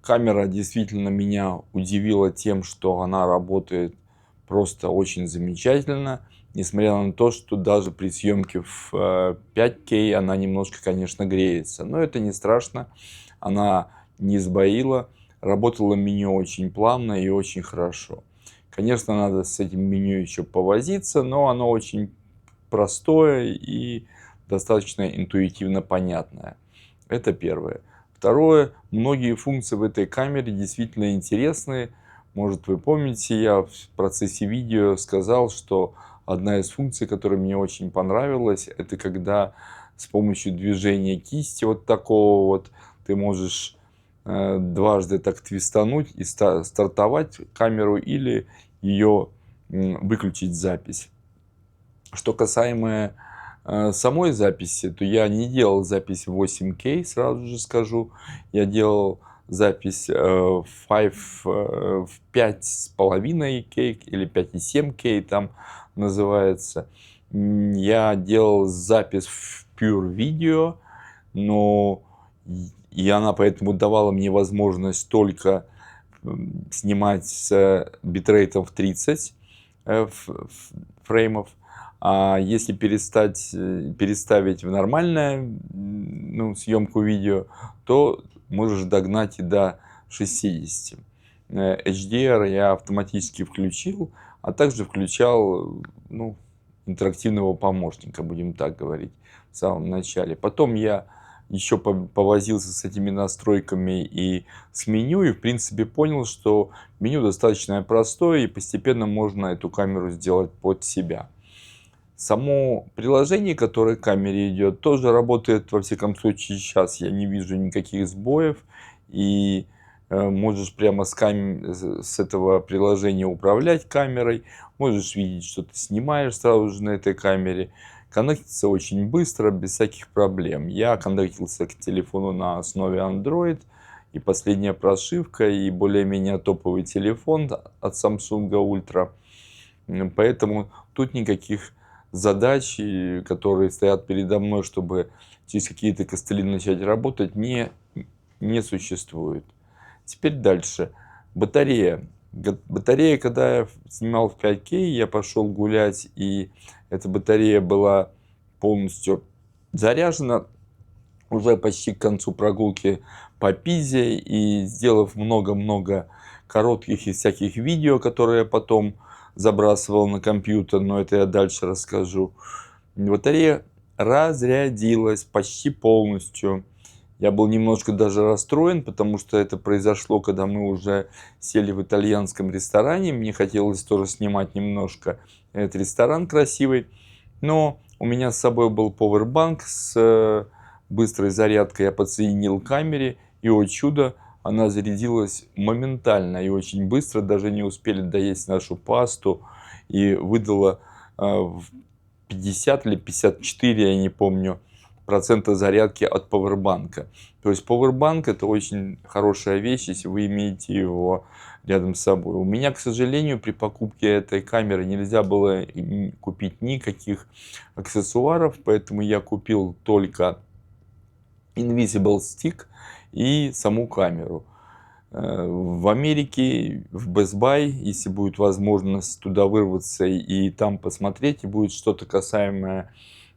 Камера действительно меня удивила тем, что она работает просто очень замечательно, несмотря на то, что даже при съемке в 5К она немножко, конечно, греется. Но это не страшно, она не сбоила, работало меню очень плавно и очень хорошо. Конечно, надо с этим меню еще повозиться, но оно очень простое и достаточно интуитивно понятное. Это первое. Второе, многие функции в этой камере действительно интересные. Может, вы помните, я в процессе видео сказал, что одна из функций, которая мне очень понравилась, это когда с помощью движения кисти вот такого вот ты можешь дважды так твистануть и стартовать камеру или ее выключить запись. Что касаемо самой записи, то я не делал запись в 8К, сразу же скажу. Я делал запись в 5,5К или 5,7К там называется. Я делал запись в Pure Video, но и она поэтому давала мне возможность только снимать с битрейтом в 30 фреймов. А если переставить в нормальную съемку видео, то можешь догнать и до 60. HDR я автоматически включил, а также включал интерактивного помощника, будем так говорить, в самом начале. Потом я еще повозился с этими настройками и с меню, и в принципе понял, что меню достаточно простое, и постепенно можно эту камеру сделать под себя. Само приложение, которое к камере идет, тоже работает, во всяком случае сейчас я не вижу никаких сбоев, и можешь прямо с этого приложения управлять камерой, можешь видеть, что ты снимаешь сразу же на этой камере. Коннектится очень быстро, без всяких проблем. Я коннектился к телефону на основе Android, и последняя прошивка, и более-менее топовый телефон от Samsung Ultra. Поэтому тут никаких задач, которые стоят передо мной, чтобы через какие-то костыли начать работать, не существует. Теперь дальше. Батарея. Батарея, когда я снимал в 5К, я пошел гулять, и эта батарея была полностью заряжена уже почти к концу прогулки по Пизе, и сделав много-много коротких и всяких видео, которые я потом забрасывал на компьютер, но это я дальше расскажу, батарея разрядилась почти полностью. Я был немножко даже расстроен, потому что это произошло, когда мы уже сели в итальянском ресторане. Мне хотелось тоже снимать немножко этот ресторан красивый. Но у меня с собой был поwerbank с быстрой зарядкой. Я подсоединил к камере, и, о чудо, она зарядилась моментально и очень быстро. Даже не успели доесть нашу пасту, и выдала 50 или 54, я не помню, процента зарядки от поwerbank. То есть powerbank — это очень хорошая вещь, если вы имеете его рядом с собой. У меня, к сожалению, при покупке этой камеры нельзя было купить никаких аксессуаров, поэтому я купил только Invisible Stick и саму камеру. В Америке, в Best Buy, если будет возможность туда вырваться и там посмотреть, и будет что-то касаемое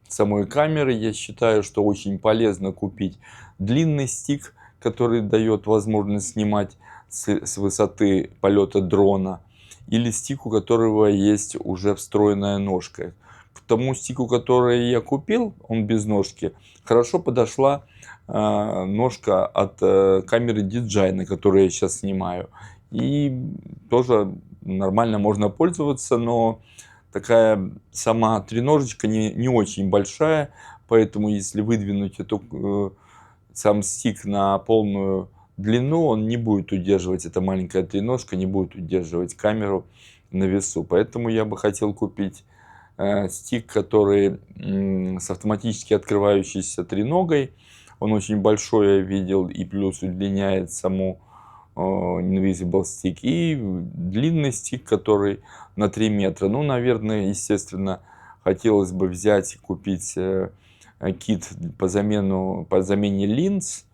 самой камеры, я считаю, что очень полезно купить длинный стик, который дает возможность снимать с высоты полета дрона, или стик, у которого есть уже встроенная ножка. К тому стику, который я купил, он без ножки, хорошо подошла ножка от камеры DJI, на которой я сейчас снимаю. И тоже нормально можно пользоваться, но такая сама треножечка не очень большая, поэтому если выдвинуть сам стик на полную длину, он не будет удерживать, эта маленькая треножка не будет удерживать камеру на весу. Поэтому я бы хотел купить стик, который с автоматически открывающейся треногой. Он очень большой, я видел, и плюс удлиняет саму Invisible Stick, и длинный стик, который на 3 метра. Ну, наверное, естественно, хотелось бы взять и купить кит по замене линз.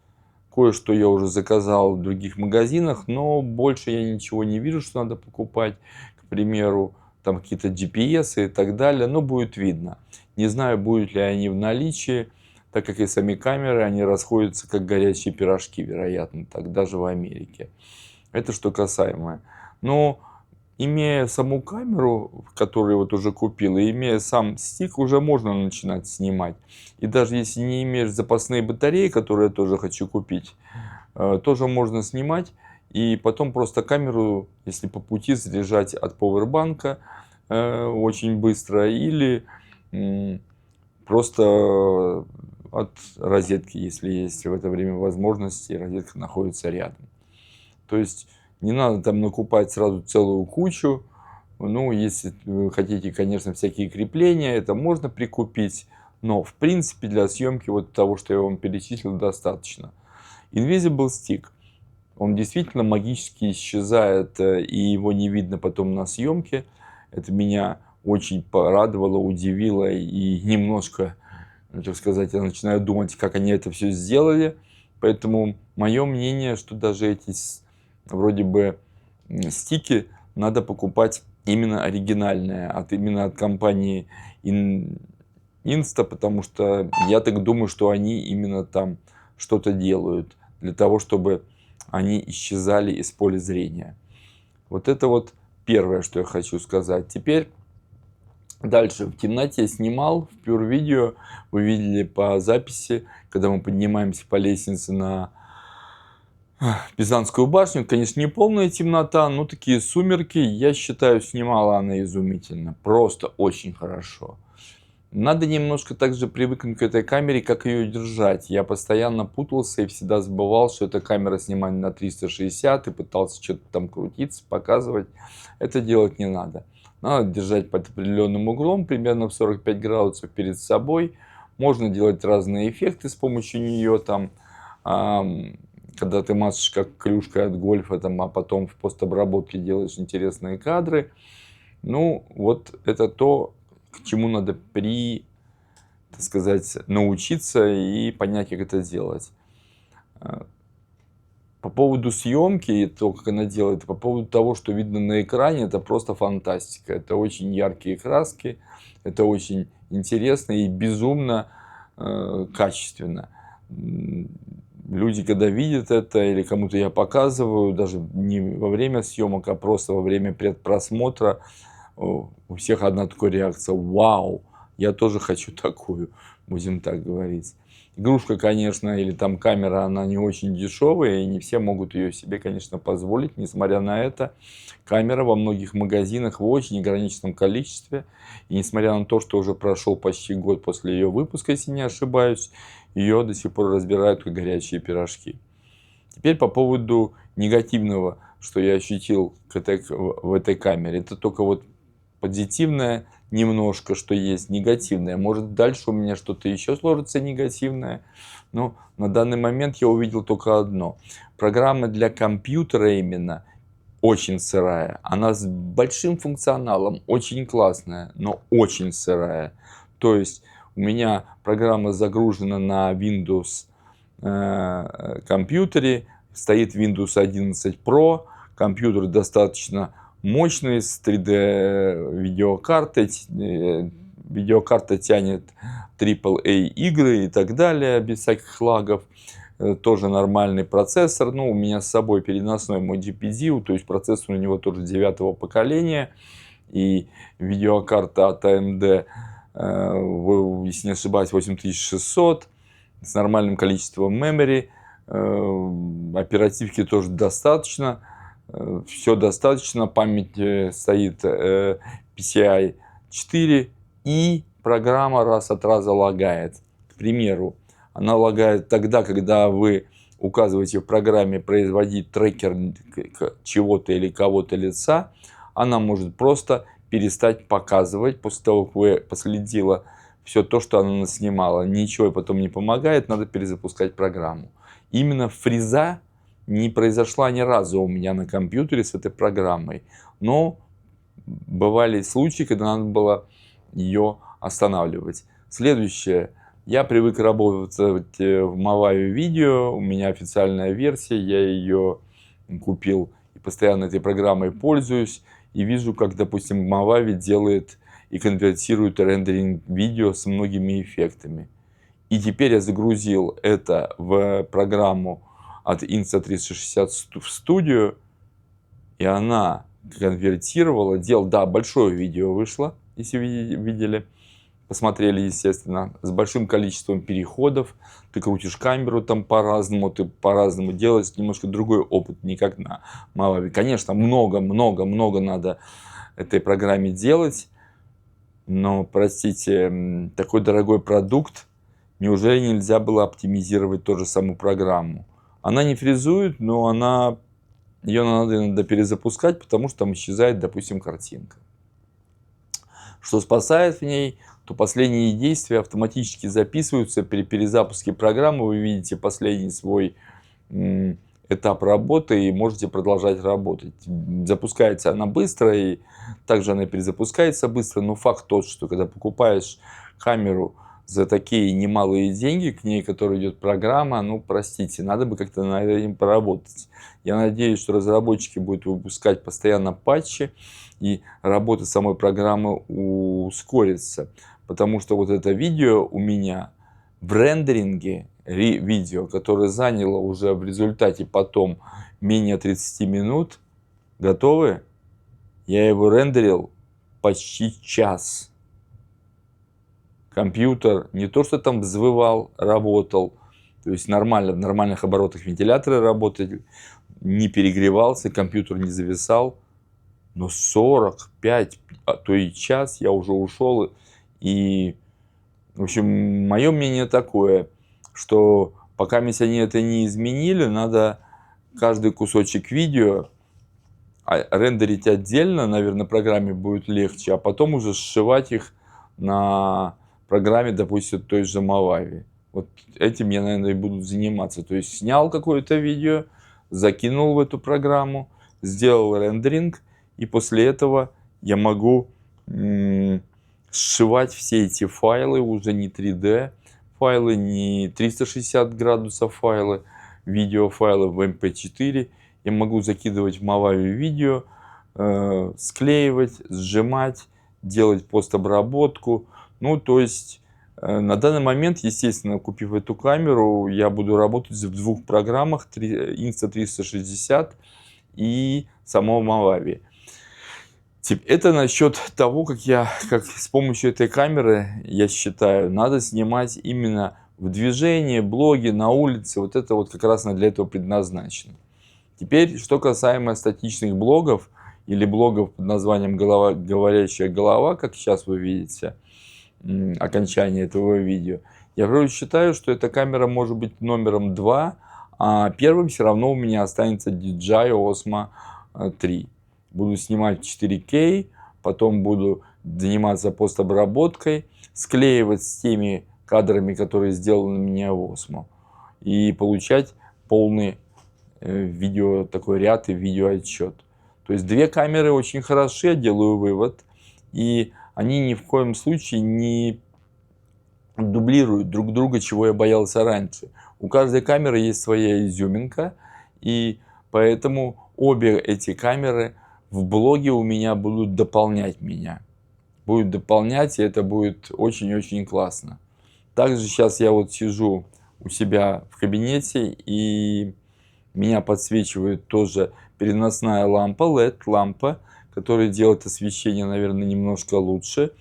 Кое-что я уже заказал в других магазинах, но больше я ничего не вижу, что надо покупать. К примеру, там какие-то GPS и так далее, но будет видно. Не знаю, будут ли они в наличии, так как и сами камеры, они расходятся как горячие пирожки, вероятно, так даже в Америке. Это что касаемо. Но имея саму камеру, которую вот уже купил, и имея сам стик, уже можно начинать снимать. И даже если не имеешь запасные батареи, которые я тоже хочу купить, тоже можно снимать. И потом просто камеру, если по пути, заряжать от пауэрбанка очень быстро или просто от розетки, если есть в это время возможности, розетка находится рядом. То есть не надо там накупать сразу целую кучу. Ну, если вы хотите, конечно, всякие крепления, это можно прикупить. Но, в принципе, для съемки вот того, что я вам перечислил, достаточно. Invisible Stick. Он действительно магически исчезает, и его не видно потом на съемке. Это меня очень порадовало, удивило и немножко, так сказать, я начинаю думать, как они это все сделали. Поэтому мое мнение, что даже эти вроде бы стики надо покупать именно оригинальные, именно от компании Insta, потому что я так думаю, что они именно там что-то делают для того, чтобы они исчезали из поля зрения. Вот это вот первое, что я хочу сказать. Теперь дальше. В темноте я снимал в Pure Video. Вы видели по записи, когда мы поднимаемся по лестнице на Пизанскую башню. Конечно, не полная темнота, но такие сумерки. Я считаю, снимала она изумительно. Просто очень хорошо. Надо немножко также привыкнуть к этой камере, как ее держать. Я постоянно путался и всегда забывал, что эта камера снимает на 360 и пытался что-то там крутиться, показывать. Это делать не надо. Надо держать под определенным углом, примерно в 45 градусов перед собой. Можно делать разные эффекты с помощью нее. Там, когда ты машешь как клюшкой от гольфа, там, а потом в постобработке делаешь интересные кадры. Ну, вот это то, к чему надо так сказать, научиться и понять, как это делать. По поводу съемки и то, как она делает, по поводу того, что видно на экране, это просто фантастика. Это очень яркие краски, это очень интересно и безумно качественно. Люди, когда видят это, или кому-то я показываю, даже не во время съемок, а просто во время предпросмотра, у всех одна такая реакция: вау, я тоже хочу такую, будем так говорить. Игрушка, конечно, или там камера, она не очень дешевая, и не все могут ее себе, конечно, позволить. Несмотря на это, камера во многих магазинах в очень ограниченном количестве. И несмотря на то, что уже прошел почти год после ее выпуска, если не ошибаюсь, ее до сих пор разбирают как горячие пирожки. Теперь по поводу негативного, что я ощутил в этой камере. Это только вот позитивное немножко, что есть, негативное. Может, дальше у меня что-то еще сложится негативное. Но на данный момент я увидел только одно. Программа для компьютера именно очень сырая. Она с большим функционалом, очень классная, но очень сырая. То есть у меня программа загружена на Windows компьютере, стоит Windows 11 Pro, компьютер достаточно мощный, с 3D видеокартой, видеокарта тянет AAA игры и так далее, без всяких лагов, тоже нормальный процессор, ну, у меня с собой переносной мой GPD, то есть процессор у него тоже 9-го поколения, и видеокарта от AMD, если не ошибаюсь, 8600, с нормальным количеством memory, оперативки тоже достаточно. Все достаточно, память стоит PCI 4, и программа раз от раза лагает. К примеру, она лагает тогда, когда вы указываете в программе производить трекер чего-то или кого-то лица, она может просто перестать показывать после того, как вы последила все то, что она наснимала. Ничего потом не помогает, надо перезапускать программу. Именно фриза не произошла ни разу у меня на компьютере с этой программой. Но бывали случаи, когда надо было ее останавливать. Следующее. Я привык работать в Movavi Video. У меня официальная версия. Я ее купил и постоянно этой программой пользуюсь. И вижу, как, допустим, Movavi делает и конвертирует рендеринг видео с многими эффектами. И теперь я загрузил это в программу от Insta360 Studio, и она конвертировала, делал, да, большое видео вышло, если видели, посмотрели, естественно, с большим количеством переходов, ты крутишь камеру там по-разному, ты по-разному делаешь, немножко другой опыт, не как на Movavi. Конечно, много надо этой программе делать, но, простите, такой дорогой продукт, неужели нельзя было оптимизировать ту же самую программу? Она не фрезует, но ее надо иногда перезапускать, потому что там исчезает, допустим, картинка. Что спасает в ней, то последние действия автоматически записываются при перезапуске программы. Вы видите последний свой этап работы и можете продолжать работать. Запускается она быстро, и также она перезапускается быстро. Но факт тот, что когда покупаешь камеру за такие немалые деньги, к ней, которая идет программа, ну, простите, надо бы как-то над этим поработать. Я надеюсь, что разработчики будут выпускать постоянно патчи, и работа самой программы ускорится. Потому что вот это видео у меня в рендеринге, видео, которое заняло уже в результате потом менее 30 минут, готовы? Я его рендерил почти час. Компьютер не то, что там взвывал, работал, то есть нормально, в нормальных оборотах вентиляторы работали, не перегревался, компьютер не зависал, но 45, а то и час я уже ушел. И, в общем, мое мнение такое, что пока они это не изменили, надо каждый кусочек видео рендерить отдельно, наверное, программе будет легче, а потом уже сшивать их на программе, допустим, той же Movavi. Вот этим я, наверное, и буду заниматься. То есть снял какое-то видео, закинул в эту программу, сделал рендеринг, и после этого я могу сшивать все эти файлы, уже не 3D файлы, не 360 градусов файлы, видеофайлы в MP4. Я могу закидывать в Movavi видео, склеивать, сжимать, делать постобработку. Ну, то есть, на данный момент, естественно, купив эту камеру, я буду работать в двух программах, Insta360 и самого Movavi. Это насчет того, как с помощью этой камеры, я считаю, надо снимать именно в движении, блоге, на улице. Вот это вот как раз для этого предназначено. Теперь, что касаемо статичных блогов или блогов под названием «Говорящая голова», как сейчас вы видите, окончание этого видео, я вроде считаю, что эта камера может быть номером 2, а первым все равно у меня останется DJI Osmo 3. Буду снимать в 4К, потом буду заниматься постобработкой, склеивать с теми кадрами, которые сделаны у меня в Osmo, и получать полный видео, такой ряд и видеоотчет. То есть две камеры очень хороши, я делаю вывод, и они ни в коем случае не дублируют друг друга, чего я боялся раньше. У каждой камеры есть своя изюминка, и поэтому обе эти камеры в блоге у меня будут дополнять меня. Будут дополнять, и это будет очень-очень классно. Также сейчас я вот сижу у себя в кабинете, и меня подсвечивает тоже переносная лампа, LED-лампа, которая делает освещение, наверное, немножко лучше.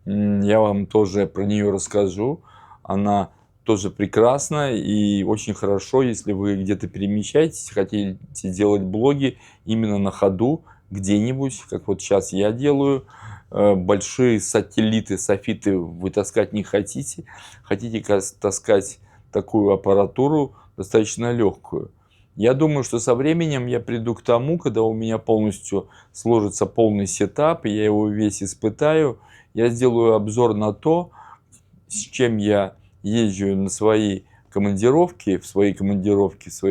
Я вам тоже про нее расскажу. Она тоже прекрасна и очень хорошо, если вы где-то перемещаетесь, хотите делать блоги именно на ходу, где-нибудь, как вот сейчас я делаю. Большие сателлиты, софиты вы таскать не хотите. Хотите таскать такую аппаратуру достаточно легкую. Я думаю, что со временем я приду к тому, когда у меня полностью сложится полный сетап, и я его весь испытаю. Я сделаю обзор на то, с чем я езжу на свои командировки, в свои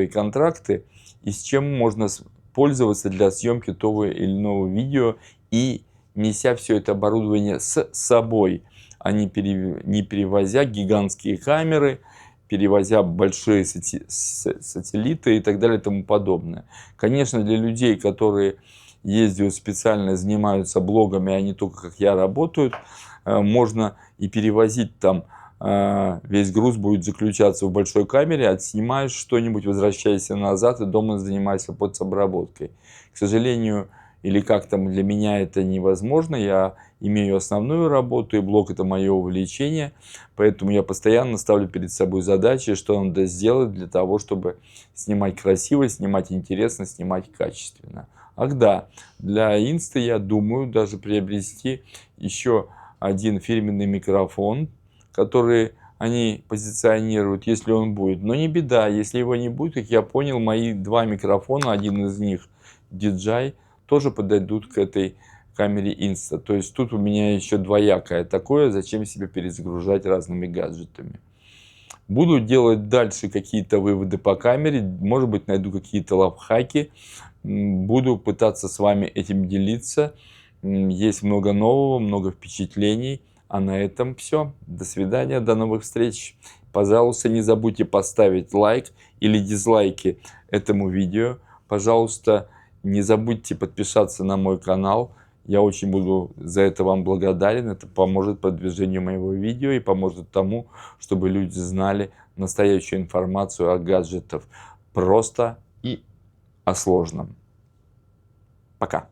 контракты, и с чем можно пользоваться для съемки того или иного видео, и неся все это оборудование с собой, а не перевозя гигантские камеры, перевозя большие сателлиты и так далее и тому подобное. Конечно, для людей, которые ездят специально, занимаются блогами, а не только как я работают, можно и перевозить там, весь груз будет заключаться в большой камере, отснимаешь что-нибудь, возвращайся назад и дома занимайся постобработкой. К сожалению, или как там для меня это невозможно. Я имею основную работу, и блог это мое увлечение, поэтому я постоянно ставлю перед собой задачи, что надо сделать для того, чтобы снимать красиво, снимать интересно, снимать качественно. Ах да, для инста я думаю даже приобрести еще один фирменный микрофон, который они позиционируют, если он будет. Но не беда, если его не будет, как я понял, мои два микрофона, один из них DJI, тоже подойдут к этой камере Insta. То есть тут у меня еще двоякое такое, зачем себе перезагружать разными гаджетами. Буду делать дальше какие-то выводы по камере, может быть, найду какие-то лайфхаки, буду пытаться с вами этим делиться. Есть много нового, много впечатлений. А на этом все. До свидания, до новых встреч. Пожалуйста, не забудьте поставить лайк или дизлайки этому видео. Пожалуйста, не забудьте подписаться на мой канал. Я очень буду за это вам благодарен. Это поможет продвижению моего видео и поможет тому, чтобы люди знали настоящую информацию о гаджетах. Просто и о сложном. Пока.